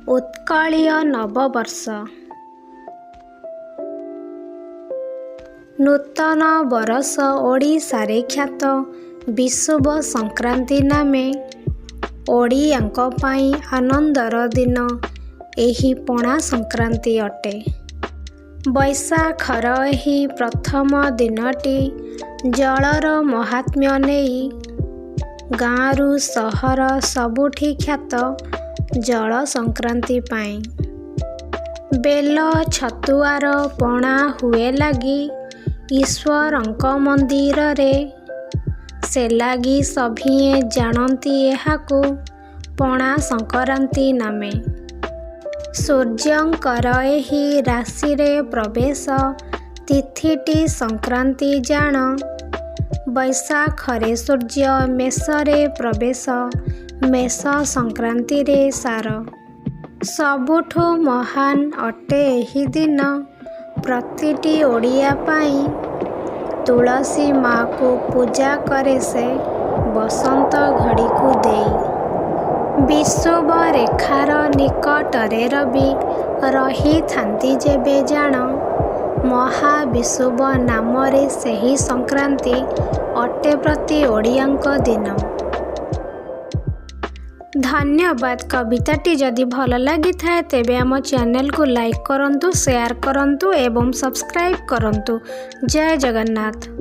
ଉତ୍କଳୀୟ ନବବର୍ଷ। ନୂତନ ବରଷ ଓଡ଼ିଶାରେ ଖ୍ୟାତ ବିଷୁବ ସଂକ୍ରାନ୍ତି ନାମେ ଓଡ଼ିଆଙ୍କ ପାଇଁ ଆନନ୍ଦର ଦିନ ଏହି ପଣା ସଂକ୍ରାନ୍ତି ଅଟେ। ବୈଶାଖର ଏହି ପ୍ରଥମ ଦିନଟି ଜଳର ମହାତ୍ମ୍ୟ ନେଇ ଗାଁରୁ ସହର ସବୁଠି ଖ୍ୟାତ ଜଳ ସଂକ୍ରାନ୍ତି ପାଇଁ। ବେଲ ଛତୁଆର ପଣା ହୁଏ ଲାଗି ଈଶ୍ୱରଙ୍କ ମନ୍ଦିରରେ, ସେ ଲାଗି ସଭିଏଁ ଜାଣନ୍ତି ଏହାକୁ ପଣା ସଂକ୍ରାନ୍ତି ନାମେ। ସୂର୍ଯ୍ୟଙ୍କର ଏହି ରାଶିରେ ପ୍ରବେଶ ତିଥିଟି ସଂକ୍ରାନ୍ତି ଜାଣ। ବୈଶାଖରେ ସୂର୍ଯ୍ୟ ମେଷରେ ପ୍ରବେଶ, ମେଷ ସଂକ୍ରାନ୍ତିରେ ସାର। ସବୁଠୁ ମହାନ ଅଟେ ଏହି ଦିନ ପ୍ରତିଟି ଓଡ଼ିଆ ପାଇଁ। ତୁଳସୀ ମା'କୁ ପୂଜା କରେ ସେ ବସନ୍ତ ଘଡ଼ିକୁ ଦେଇ। ବିଷୁବ ରେଖାର ନିକଟରେ ରବି ରହିଥାନ୍ତି ଯେବେ ଜାଣ। ମହାବିଷୁବ ନାମରେ ସେହି ସଂକ୍ରାନ୍ତି ଅଟେ ପ୍ରତି ଓଡ଼ିଆଙ୍କ ଦିନ। ଧନ୍ୟବାଦ। କବିତାଟି ଯଦି ଭଲ ଲାଗିଥାଏ ତେବେ ଆମ ଚ୍ୟାନେଲକୁ ଲାଇକ୍ କରନ୍ତୁ, ସେୟାର କରନ୍ତୁ ଏବଂ ସବସ୍କ୍ରାଇବ୍ କରନ୍ତୁ। ଜୟ ଜଗନ୍ନାଥ।